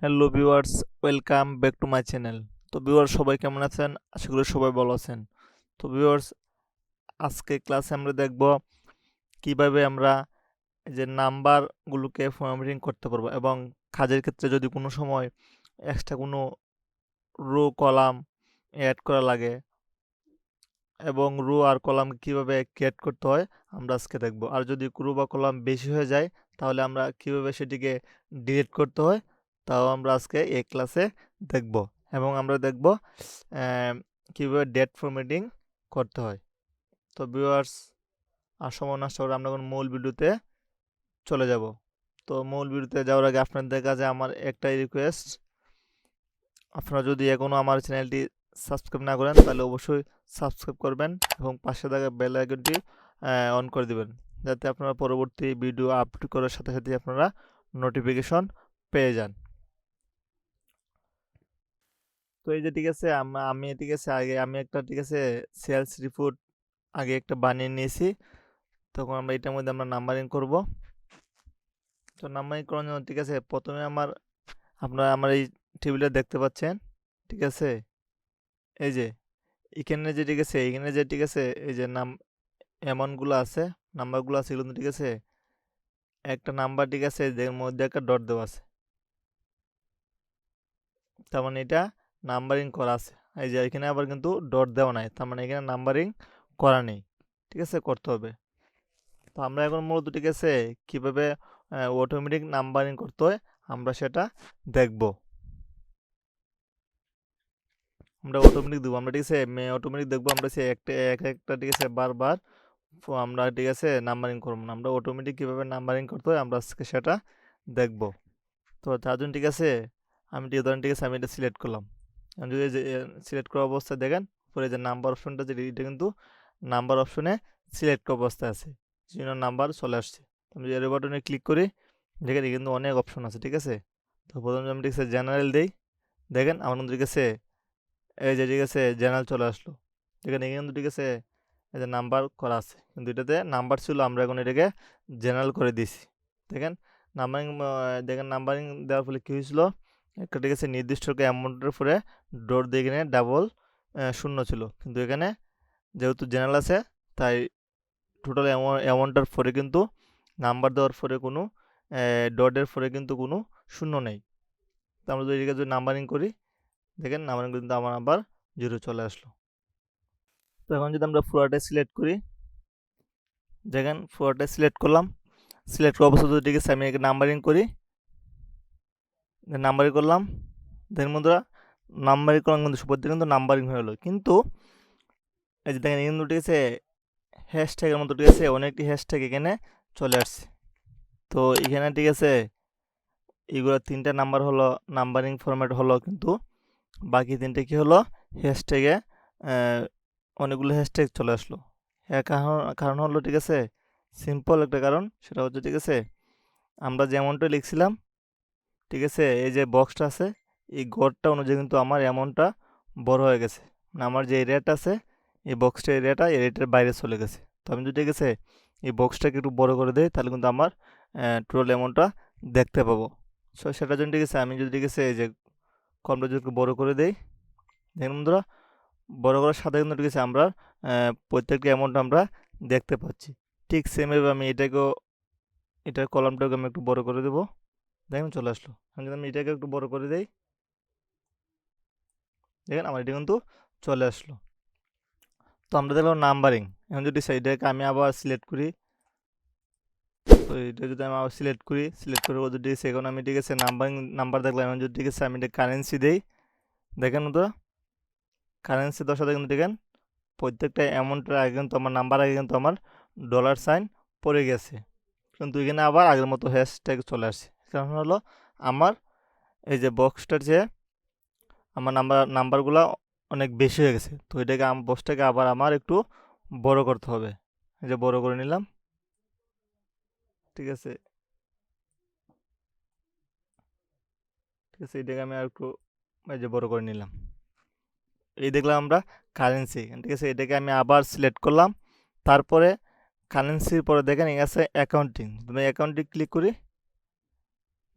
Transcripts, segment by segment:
Hello viewers, welcome back to my channel. তো viewers, সবাই কেমন আছেন? আশা করি সবাই ভালো আছেন। তো ভিউয়ার্স, আজকে ক্লাসে আমরা দেখব কিভাবে আমরা এই যে নাম্বারগুলোকে ফরম্যাটিং করতে পারবো এবং কাজের ক্ষেত্রে যদি কোনো সময় এক্সট্রা কোনো রো কলাম অ্যাড করা লাগে এবং রো আর কলাম কিভাবে ক্রিয়েট করতে হয় আমরা আজকে দেখব। আর যদি রো বা কলাম বেশি হয়ে যায় তাহলে আমরা কিভাবে সেটিকে ডিলিট করতে হয় তাও আমরা আজকে এই ক্লাসে দেখব। এবং আমরা দেখব কিভাবে ডেট ফরম্যাটিং করতে হয়। তো ভিউয়ার্স, আর সময় নষ্ট করে আমরা এখন মূল ভিডিওতে চলে যাব। তো মূল ভিডিওতে যাওয়ার আগে আপনাদের কাছে আমার একটাই রিকোয়েস্ট, আপনারা যদি এখনও আমার চ্যানেলটি সাবস্ক্রাইব না করেন তাহলে অবশ্যই সাবস্ক্রাইব করবেন এবং পাশে থাকা বেল আইকনটি অন করে দিবেন, যাতে আপনারা পরবর্তী ভিডিও আপলোড করার সাথে সাথে আপনারা নোটিফিকেশন পেয়ে যান। তো এই যে ঠিক আছে, আমি ঠিক আছে আগে আমি একটা ঠিক আছে সেলস রিপোর্ট আগে একটা বানিয়ে নিয়েছি। তখন আমরা এটার মধ্যে আমরা নাম্বারিং করব। তো নাম্বারিং করার জন্য ঠিক আছে প্রথমে আপনারা আমার এই টেবিলে দেখতে পাচ্ছেন, ঠিক আছে এই যে এখানে যে ঠিক আছে এখানে যে ঠিক আছে এই যে অ্যামাউন্টগুলো আছে, নাম্বারগুলো আছে এগুলো ঠিক আছে একটা নাম্বার ঠিক আছে এর মধ্যে একটা ডট দেওয়া আছে, তার মানে এটা নাম্বারিং করা আছে। এই যে এখানে আবার কিন্তু ডট দেওয়া নাই, তার মানে এখানে নাম্বারিং করা নেই, ঠিক আছে করতে হবে। তো আমরা এখন মূলত ঠিক আছে কীভাবে অটোমেটিক নাম্বারিং করতে হয় আমরা সেটা দেখব। আমরা অটোমেটিক দেবো, আমরা ঠিক আছে অটোমেটিক দেখবো, আমরা সে একটা ঠিক আছে বারবার আমরা ঠিক আছে নাম্বারিং করবো না, আমরা অটোমেটিক কীভাবে নাম্বারিং করতে হয় আমরা আজকে সেটা দেখব। তো তার জন্য ঠিক আছে আমি উদাহরণ ঠিক আছে আমি এটা সিলেক্ট করলাম। আমি যদি সিলেক্ট করা অবস্থায় দেখেন পরে যে নাম্বার অপশনটা যে এটা কিন্তু নাম্বার অপশনে সিলেক্ট করা অবস্থায় আছে, জন্য নাম্বার চলে আসছে। আমি যদি এর বাটনে ক্লিক করি দেখেন কিন্তু অনেক অপশন আছে, ঠিক আছে। তো প্রথমে আমি ঠিক আছে জেনারেল দেই, দেখেন আমার কিন্তু ঠিক আছে এই যে ঠিক আছে জেনারেল চলে আসলো। দেখেন এখানে কিন্তু ঠিক আছে এই যে নাম্বার করা আছে, কিন্তু এটাতে নাম্বার ছিল, আমরা এখন এটাকে জেনারেল করে দিয়েছি। দেখেন নাম্বারিং, দেখেন নাম্বারিং দেওয়ার ফলে কী হয়েছিল, একটা ঠিক আছে নির্দিষ্ট অ্যামাউন্টের পরে ডট দিয়ে এখানে ডাবল শূন্য ছিল, কিন্তু এখানে যেহেতু জেনারেল আছে তাই টোটাল অ্যামাউন্টের পরে কিন্তু নাম্বার দেওয়ার পরে কোনো ডটের পরে কিন্তু কোনো শূন্য নেই। তো আমরা যদি এটাকে যদি নাম্বারিং করি দেখেন নাম্বারিং কিন্তু আমার আবার জিরো চলে আসলো। তো এখন যদি আমরা পুরোটাই সিলেক্ট করি, দেখেন পুরোটাই সিলেক্ট করলাম, সিলেক্ট করা অবস্থা যদি ঠিক আছে আমি একে নাম্বারিং করি, নাম্বারিং করলাম, দেখেন বন্ধুরা নাম্বারিং করলাম কিন্তু সুপার কিন্তু নাম্বারিং হয়ে গেলো। কিন্তু এই যে দেখেন কিন্তু ঠিক আছে হ্যাশট্যাগের মতো ঠিক আছে অনেকটি হ্যাশট্যাগ এখানে চলে আসছে। তো এখানে ঠিক আছে এগুলো তিনটা নাম্বার হলো নাম্বারিং ফরম্যাট হলো, কিন্তু বাকি তিনটে কি হলো হ্যাশট্যাগে অনেকগুলো হ্যাশট্যাগ চলে আসলো। এর কারণ হলো ঠিক আছে সিম্পল একটা কারণ, সেটা হচ্ছে ঠিক আছে আমরা যেমনটা লিখছিলাম, ঠিক আছে এই যে বক্সটা আছে এই গড়টা অনুযায়ী কিন্তু আমার অ্যামাউন্টটা বড় হয়ে গেছে, মানে আমার যে এরিয়াটা আছে এই বক্সটা এরিয়াটা এরিয়াটার বাইরে চলে গেছে। তো আমি যদি ঠিক আছে এই বক্সটাকে একটু বড় করে দিই তাহলে কিন্তু আমার টোটাল অ্যামাউন্টটা দেখতে পাবো। সো সেটার জন্য ঠিক আছে আমি যদি ঠিক আছে এই যে কমটা যদি বড় করে দেই, দেখুন বন্ধুরা বড় করার সাথে কিন্তু ঠিক আছে আমরা প্রত্যেকটা অ্যামাউন্ট আমরা দেখতে পাচ্ছি। ঠিক সেমভাবে আমি এটার কলামটাকে আমি একটু বড় করে দেবো, দেখেন চলে আসলো। আমি যদি আমি এটাকে একটু বড় করে দেই দেখেন আমার এটা কিন্তু চলে আসলো। তো আমরা দেখলাম নাম্বারিং, এখন যদি সেইটাকে আমি আবার সিলেক্ট করি, তো এটা যদি আমি আবার সিলেক্ট করি, সিলেক্ট করে যদি এখন আমি ঠিক আছে নাম্বার দেখলাম, এখন যদি ঠিক আছে আমি এটা কারেন্সি দেই, দেখেন তো কারেন্সি দেওয়ার সাথে কিন্তু দেখেন প্রত্যেকটা অ্যামাউন্টের আগে কিন্তু আমার নাম্বার আগে কিন্তু আমার ডলার সাইন পড়ে গেছে, কিন্তু এখানে আবার আগের মতো হ্যাশট্যাগ চলে আসছে। কারণ হলো আমার এই যে বক্সটার যে আমার নাম্বারগুলো অনেক বেশি হয়ে গেছে, তো এটাকে বক্সটাকে আবার আমার একটু বড় করতে হবে। এই যে বড় করে নিলাম, ঠিক আছে ঠিক আছে এটাকে আমি আর একটু এই যে বড় করে নিলাম। এই দেখলাম আমরা কারেন্সি, ঠিক আছে এটাকে আমি আবার সিলেক্ট করলাম, তারপরে কারেন্সির পরে দেখেন এই আছে অ্যাকাউন্টিং, তুমি অ্যাকাউন্টিং ক্লিক করি,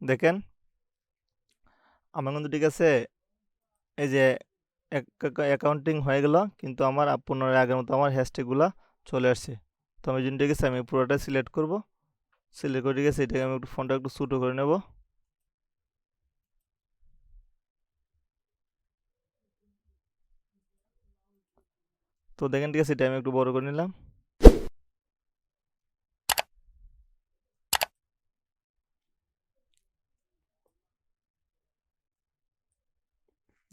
দেখেন আমার কিন্তু ঠিক আছে এই যে অ্যাকাউন্টিং হয়ে গেল, কিন্তু আমার পুনরায় আগের মতো আমার হ্যাশট্যাগুলো চলে আসছে। তো আমি জন্য ঠিক আছে আমি পুরোটা সিলেক্ট করব। সিলেক্ট করে ঠিক আছে এটাকে আমি একটু ফোনটা একটু ছোটো করে নেব। তো দেখেন ঠিক আছে এটা আমি একটু বড় করে নিলাম।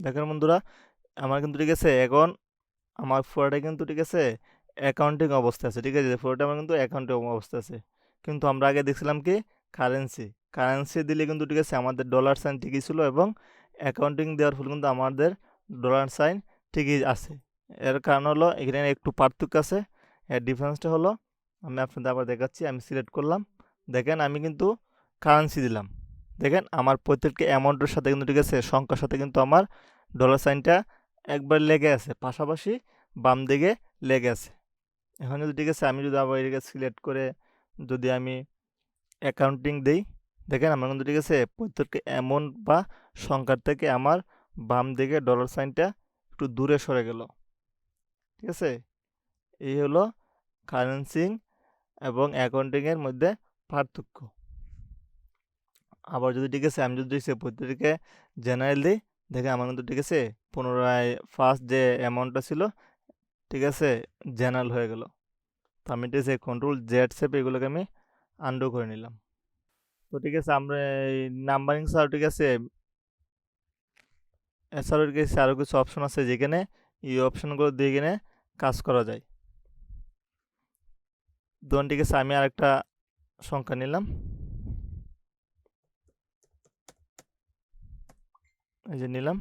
দেখেন বন্ধুরা, আমার কিন্তু ঠিক আছে এখন আমার পুরোটা কিন্তু ঠিক আছে অ্যাকাউন্টিং অবস্থা আছে, ঠিক আছে পুরোটা আমার কিন্তু অ্যাকাউন্টিং অবস্থা আছে। কিন্তু আমরা আগে দেখছিলাম কি কারেন্সি, কারেন্সি দিলে কিন্তু ঠিক আছে আমাদের ডলার সাইন ঠিকই ছিল, এবং অ্যাকাউন্টিং দেওয়ার ফলে কিন্তু আমাদের ডলার সাইন ঠিকই আছে। এর কারণ হলো এখানে একটু পার্থক্য আছে। এর ডিফারেন্সটা হলো, আমি আপনাদের আবার দেখাচ্ছি। আমি সিলেক্ট করলাম, দেখেন আমি কিন্তু কারেন্সি দিলাম, দেখেন আমার প্রত্যেকটা অ্যামাউন্টের সাথে কিন্তু ঠিক আছে সংখ্যার সাথে কিন্তু আমার ডলার সাইনটা একবার লেগে আছে, পাশাপাশি বাম দিকে লেগে আছে। এখন যদি ঠিক আছে আমি যদি আবার এটাকে সিলেক্ট করে যদি আমি অ্যাকাউন্টিং দেই, দেখেন আমার কিন্তু ঠিক আছে প্রত্যেকটা অ্যামাউন্ট বা সংখ্যার থেকে আমার বাম দিকে ডলার সাইনটা একটু দূরে সরে গেল, ঠিক আছে। এই হলো কারেন্সিং এবং অ্যাকাউন্টিংয়ের মধ্যে পার্থক্য। আবার যদি ঠিক আছে আমি যদি ঠিক আছে প্রত্যেককে জেনারেল দিই, দেখেন আমার কিন্তু ঠিক আছে পুনরায় ফার্স্ট যে অ্যামাউন্টটা ছিল ঠিক আছে জেনারেল হয়ে গেল। তো আমি ঠিক আছে কন্ট্রোল জেড চেপে এগুলোকে আমি আনডু করে নিলাম। তো ঠিক আছে আমরা এই নাম্বারিং ছাড়াও ঠিক আছে এছাড়াও ঠিক আছে আরও কিছু অপশন আছে যেখানে এই অপশনগুলো দিয়ে কিনে কাজ করা যায়। ধরুন ঠিক আছে আমি আরেকটা সংখ্যা নিলাম, এই যে নিলাম,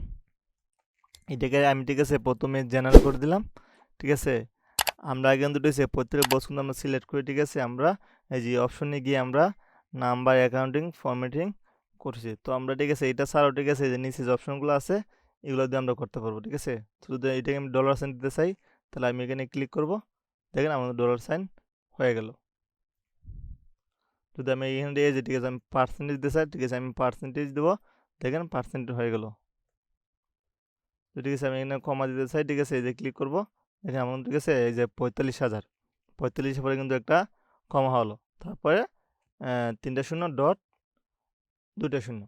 এটাকে আমি ঠিক আছে প্রথমে জেনারেল করে দিলাম, ঠিক আছে। আমরা আগে কিন্তু ঠিক আছে প্রত্যেক বক্স কিন্তু আমরা সিলেক্ট করি, ঠিক আছে আমরা এই যে অপশনে গিয়ে আমরা নাম্বার অ্যাকাউন্টিং ফরম্যাটিং করছি। তো আমরা ঠিক আছে এটা ছাড়াও ঠিক আছে এই যে নিচে যে অপশনগুলো আছে এগুলো দিয়ে আমরা করতে পারবো, ঠিক আছে। তো যদি এটাকে আমি ডলার সাইন দিতে চাই তাহলে আমি এখানে ক্লিক করব, দেখেন আমাদের ডলার সাইন হয়ে গেল। যদি আমি এখানে দিয়ে যে ঠিক আছে আমি পার্সেন্টেজ দিতে চাই, ঠিক আছে আমি পার্সেন্টেজ দেবো, দেখেন পার্সেন্টেজ হয়ে গেল। তো ঠিক আছে আমি এখানে কমা দিতে চাই, ঠিক আছে এই যে ক্লিক করব, দেখেন আমার ঠিক আছে এই যে 45,000, 45 পরে কিন্তু একটা কমা হলো, তারপরে 3টা শূন্য ডট 2টা শূন্য,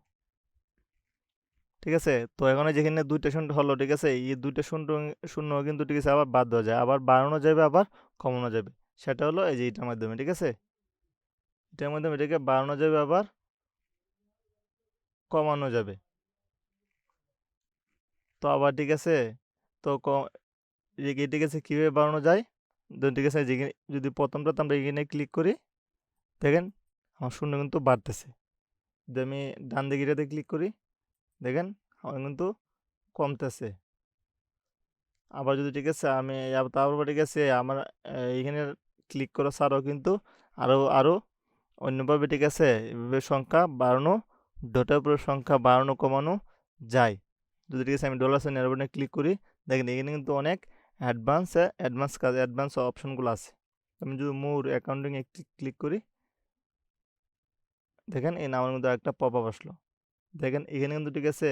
ঠিক আছে। তো এখানে যেখানে 2টা শূন্য হলো, ঠিক আছে এই 2টা শূন্য শূন্য কিন্তু ঠিক আছে আবার বাদ দেওয়া যায়, আবার বাড়ানো যাবে আবার কমানো যাবে। সেটা হলো এই যে এটার মাধ্যমে, ঠিক আছে এটার মাধ্যমে এটাকে বাড়ানো যাবে আবার কমানো যাবে। তো আবার ঠিক আছে তো ঠিক আছে কীভাবে বাড়ানো যায়, ঠিক আছে যেখানে যদি প্রথমটাতে আমরা এখানে ক্লিক করি, দেখেন আমার শূন্য কিন্তু বাড়তেছে। যদি আমি ডান দিকেটাতে ক্লিক করি, দেখেন আমার কিন্তু কমতেছে। আবার যদি ঠিক আছে আমি তারপর ঠিক আছে আমার এইখানে ক্লিক করা ছাড়াও কিন্তু আরও অন্যভাবে ঠিক আছে এভাবে সংখ্যা বাড়ানো, ডটের উপরে সংখ্যা বাড়ানো কমানো যায়। যদি ঠিক আছে আমি ডলার সাইন এর উপরে ক্লিক করি, দেখেন এখানে কিন্তু অনেক অ্যাডভান্স অপশনগুলো আছে। আমি যদি মোর অ্যাকাউন্টিংয়ে ক্লিক করি, দেখেন এই নামের মধ্যে একটা পপ আপ আসলো। দেখেন এখানে কিন্তু ঠিক আছে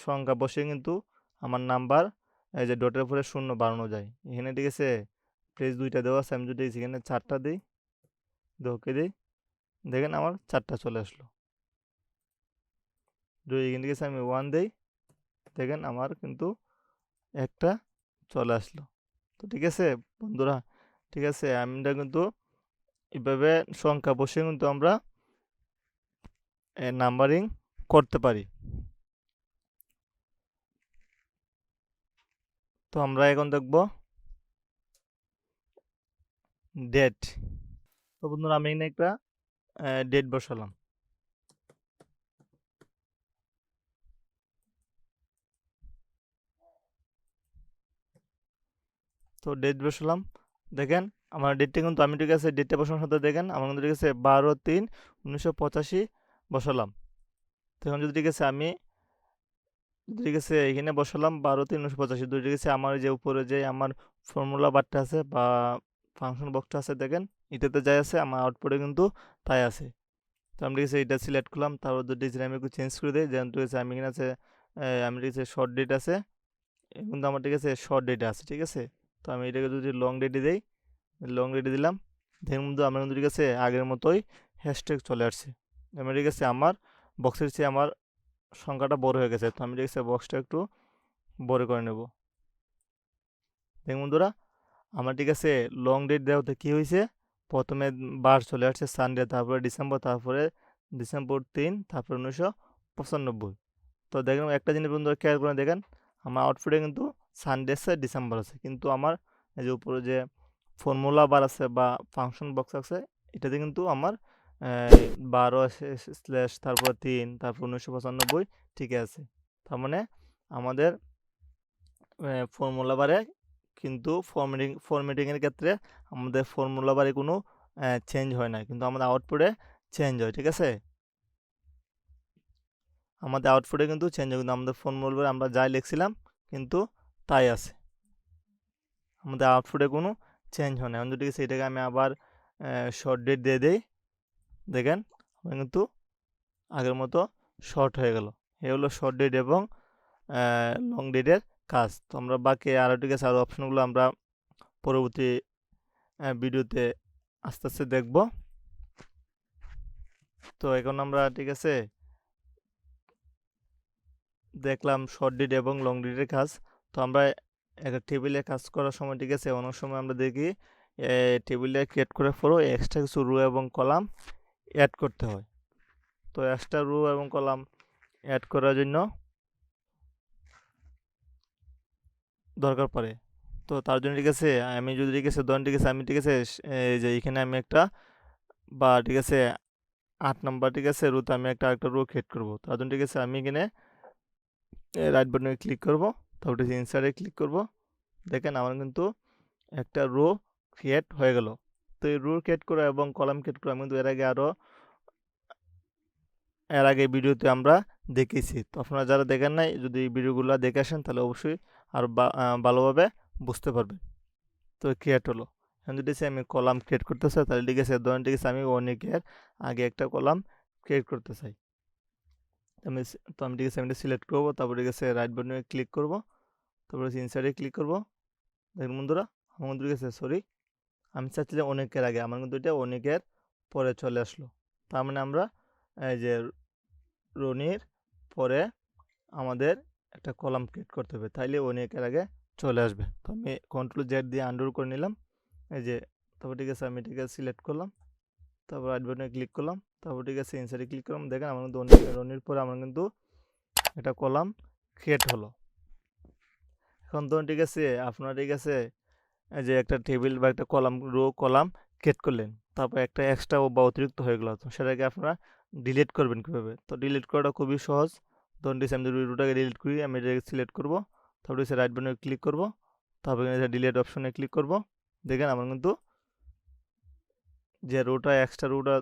সংখ্যা বসে কিন্তু আমার নাম্বার এই যে ডটের উপরে শূন্য বাড়ানো যায়। এখানে ঠিক আছে প্লেস 2টা দেওয়া আছে, আমি যদি এখানে 4টা দিই, ওকে দিই, দেখেন আমার 4টা চলে আসলো। যদি এখানে ঠিক আছে আমি 1 দিই, দেখেন আমার কিন্তু একটা চলে আসলো। তো ঠিক আছে বন্ধুরা, ঠিক আছে আমরা কিন্তু এভাবে সংখ্যা বসে কিন্তু আমরা নাম্বারিং করতে পারি। তো আমরা এখন দেখব ডেট। তো বন্ধুরা আমি এখানে একটা ডেট বসালাম। তো ডেট বসালাম, দেখেন আমার ডেটটা কিন্তু আমি ঠিক আছে ডেটটা বসানোর সাথে দেখেন আমার কিন্তু ঠিক আছে 12/3/1985 বসালাম। তখন যদি ঠিক আছে আমি যদি ঠিক আছে এখানে বসালাম 12/3/1985, যদি ঠিক আছে আমার যে উপরে যে আমার ফর্মুলা বারটা আছে বা ফাংশন বক্সটা আছে, দেখেন এটাতে যাই আছে আমার আউটপুটে কিন্তু তাই আছে। তো আমি ঠিক আছে এটা সিলেক্ট করলাম, তারপর তো ডিজাইন আমি একটু চেঞ্জ করে দিই, যেমন ঠিক আছে আমি এখানে আছে আমি ঠিক আছে শর্ট ডেট আছে, কিন্তু আমার ঠিক আছে শর্ট ডেট আছে, ঠিক আছে। তো আমি এটাকে যদি লং ডেটে দিই, লং ডেটে দিলাম, দেখুন বন্ধু আমার কিন্তু ঠিক আছে আগের মতোই হ্যাশট্যাগ চলে আসছে। আমি ঠিক আছে আমার বক্সের চেয়ে আমার সংখ্যাটা বড় হয়ে গেছে, তো আমি ঠিক আছে বক্সটা একটু বড় করে নেব। দেখুন বন্ধুরা আমার ঠিক আছে লং ডেট দেওয়াতে কী হয়েছে, প্রথমে বার চলে আসছে সানডে, তারপরে ডিসেম্বর, তারপরে ডিসেম্বর 3, তারপরে 1995। তো দেখেন একটা জিনিস বন্ধুরা খেয়াল করে দেখেন, আমার আউটপুটে কিন্তু সানডে আছে, ডিসেম্বর আছে, কিন্তু আমার এই যে উপরে যে ফর্মুলা বার আছে বা ফাংশন বক্স আছে, এটাতে কিন্তু আমার 12 স্ল্যাশ তারপর 3 তারপর 1995 ঠিক আছে। তার মানে আমাদের ফর্মুলা বারে কিন্তু ফরম্যাটিংয়ের ক্ষেত্রে আমাদের ফর্মুলা বারে কোনো চেঞ্জ হয় না, কিন্তু আমাদের আউটপুটে চেঞ্জ হয়, ঠিক আছে। আমাদের আউটপুটে কিন্তু চেঞ্জ হয়, কিন্তু আমাদের ফর্মুলা বারে আমরা যাই লিখছিলাম কিন্তু তাই আছে, আমাদের আউটপুটে কোনো চেঞ্জ হয় না। এখন যদি সেটাকে আমি আবার শর্ট ডেট দিয়ে দেই, দেখেন আমার কিন্তু আগের মতো শর্ট হয়ে গেল। এ হলো শর্ট ডেট এবং লং ডেটের কাজ। তো আমরা বাকি আরও ঠিক আছে আরও অপশনগুলো আমরা পরবর্তী ভিডিওতে আস্তে আস্তে দেখব। তো এখন আমরা ঠিক আছে দেখলাম শর্ট ডেট এবং লং ডেটের কাজ। তো আমরা একটা টেবিলে কাজ করার সময় ঠিক আছে অনেক সময় আমরা দেখি টেবিলে ক্রিয়েট করার পরও এক্সট্রা কিছু রো এবং কলাম অ্যাড করতে হয়। তো এক্সট্রা রো এবং কলাম অ্যাড করার জন্য দরকার পড়ে। তো তার জন্য ঠিক আছে আমি যদি ঠিক আছে ধরেন ঠিক আছে আমি ঠিক আছে এই যে এখানে আমি একটা বা ঠিক আছে 8 নাম্বার ঠিক আছে রোতে আমি আরেকটা রো ক্রিয়েট করব। তার জন্য ঠিক আছে আমি এখানে রাইট বাটনে ক্লিক করব, তারপর ইনসার্টে ক্লিক করব। দেখেন আমার কিন্তু একটা রো ক্রিয়েট হয়ে গেল। তো এই রো ক্রিয়েট করা এবং কলাম ক্রিয়েট করা আমি কিন্তু এর আগে ভিডিওতে আমরা দেখেছি। তো আপনারা যারা দেখেন নাই যদি এই ভিডিওগুলো দেখে আসেন তাহলে অবশ্যই আরও ভালোভাবে বুঝতে পারবেন। তো ক্রিয়েট হলো। এখন যদি আমি কলাম ক্রিয়েট করতে চাই তাহলে ঠিক আছে ধরেন ঠিক আছে আমি অনেকের আগে একটা কলাম ক্রিয়েট করতে চাই। আমি ঠিক আছে আমি এটা সিলেক্ট করবো, তারপর ঠিক আছে রাইট বাটনে ক্লিক করব, তারপরে ইনসার্টে ক্লিক করব। দেখুন বন্ধুরা আমার কিন্তু ঠিক আছে সরি আমি চাচ্ছি যে অনেকের আগে, আমার কিন্তু এটা অনেকের পরে চলে আসলো। তার মানে আমরা এই যে রনির পরে আমাদের একটা কলাম ক্রিয়েট করতে হবে, তাইলে অনেকের আগে চলে আসবে। তো আমি Ctrl Z দিয়ে আন্ডু করে নিলাম, এই যে তারপর ঠিক আছে আমি ঠিক আছে সিলেক্ট করলাম, তারপর রাইট বাটনে ক্লিক করলাম, তারপর ঠিক আছে ইনসার্টে ক্লিক করলাম। দেখেন আমার কিন্তু রনির পরে আমার কিন্তু একটা কলাম ক্রিয়েট হলো। এখন তো ঠিক আছে আপনারা ঠিক আছে এই যে একটা টেবিল বা একটা কলাম রো কলাম ক্রিয়েট করলেন, তারপর একটা এক্সট্রা বা অতিরিক্ত হয়ে গেল, তো সেটাকে আপনারা ডিলিট করবেন কীভাবে? তো ডিলিট করাটা খুবই সহজ। ধরুন আমি যদি রোটাকে ডিলিট করি, আমি এটাকে সিলেক্ট করব, তারপরে রাইট বাটনে ক্লিক করব, তারপর ডিলিট অপশনে ক্লিক করব। দেখেন আমার কিন্তু যে রোটা এক্সট্রা রোটা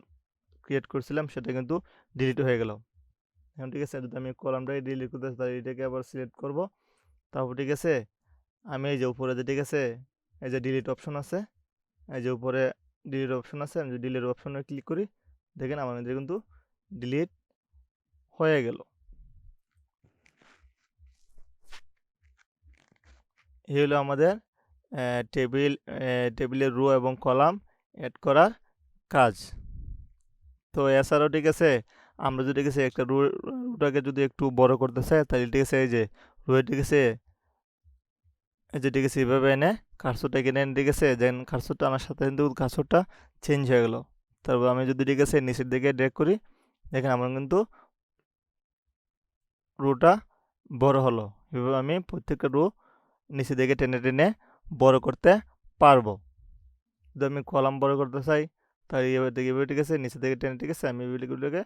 ক্রিয়েট করছিলাম সেটা কিন্তু ডিলিট হয়ে গেল। এখন ঠিক আছে যদি আমি কলামটাকে ডিলিট করতে চাই তাহলে এটাকে আবার সিলেক্ট করব, তারপর ঠিক আছে আমি এই যে উপরে যে ঠিক আছে এই যে ডিলিট অপশন আছে, এই যে উপরে ডিলিট অপশন আছে, আমি যদি ডিলিট অপশনে ক্লিক করি দেখেন আমার মধ্যে কিন্তু ডিলিট হয়ে গেল। এই হলো আমাদের টেবিলের রো এবং কলাম অ্যাড করার কাজ। তো এছাড়াও ঠিক আছে আমরা যদি ঠিক আছে একটা রোটাকে যদি একটু বড় করতে চাই তাহলে ঠিক আছে এই যে রোয়ে ঠিক আছে এই যে ঠিক আছে এইভাবে এনে কার্সরটা এখানে এনে ঠিক আছে দেন কার্সরটা আনার সাথে কিন্তু কার্সরটা চেঞ্জ হয়ে গেল। তারপর আমি যদি ঠিক আছে নিচের দিকে ড্র্যাগ করি দেখেন আমার কিন্তু রোটা বড় হলো। এভাবে আমি প্রত্যেকটা রো নিচে দিকে টেনে টেনে বড় করতে পারবো। যদি আমি কলাম বড় করতে চাই তাহলে এভাবে ঠিক আছে নিচে দিকে টেনে ঠিক আছে আমি এগুলোকে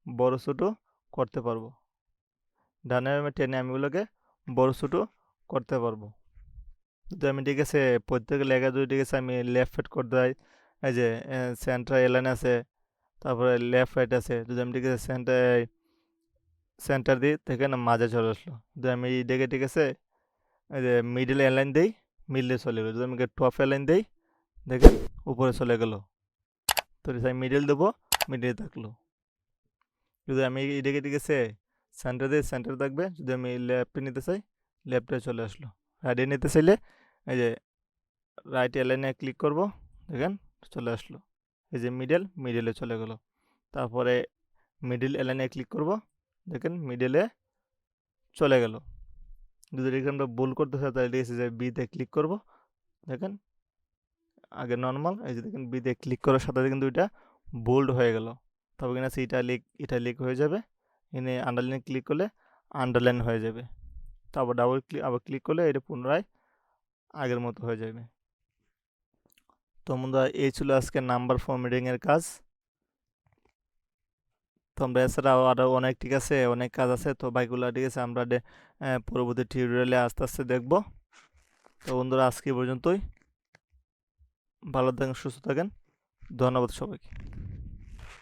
বড় ছোটো করতে পারবো। ডানে বামে টেনে আমি এগুলোকে বড় ছোটো করতে পারবো। যদি আমি ঠিক আছে প্রত্যেক লেখা যদি ঠিক আছে আমি লেফট রাইট করতে যাই, এই যে সেন্টার এলাইন আছে, তারপরে লেফট রাইট আছে, যদি আমি ঠিক আছে সেন্টার দিই দেখেন মাঝে চলে আসলো। যদি আমি এই দিকে ঠিক আছে এই যে মিডল এলাইন দিই মিডলে চলে গেলো, যদি আমি টপ এলাইন দিই দেখেন উপরে চলে গেল। তো আমি মিডল দেবো মিডলে থাকলো। যদি আমি এটাকে ঠিক আছে সেন্টার দিয়ে সেন্টার থাকবে, যদি আমি লেফটে নিতে চাই লেফটে চলে আসলো, রাইটে নিতে চাইলে এই যে রাইট অ্যালাইনে ক্লিক করব, দেখেন চলে আসলো। এই যে মিডলে চলে গেল। তারপরে মিডল অ্যালাইনে ক্লিক করব, দেখেন মিডলে চলে গেল। যদি এটাকে আমরা ভুল করতে চাই তাহলে ঠিক আছে যে বিতে ক্লিক করব, দেখেন আগে নর্মাল, এই যে দেখেন বিতে ক্লিক করার সাথে সাথে কিন্তু এটা বোল্ড হয়ে গেল। তবে কিনা সে ইটালিক হয়ে যাবে। এনে আন্ডারলাইনে ক্লিক করলে আন্ডারলাইন হয়ে যাবে। তারপর আবার ক্লিক করলে এটা পুনরায় আগের মতো হয়ে যাবে। তো বন্ধুরা এই ছিল আজকে নাম্বার ফরম্যাটিংয়ের কাজ। তো আমরা এছাড়াও আরও অনেক ঠিক আছে অনেক কাজ আছে, তো বাইকগুলো ঠিক আছে আমরা পরবর্তী টিউটোরিয়ালে আস্তে আস্তে দেখব। তো বন্ধুরা আজকে পর্যন্তই, ভালো থাকেন সুস্থ থাকেন, ধন্যবাদ সবাইকে।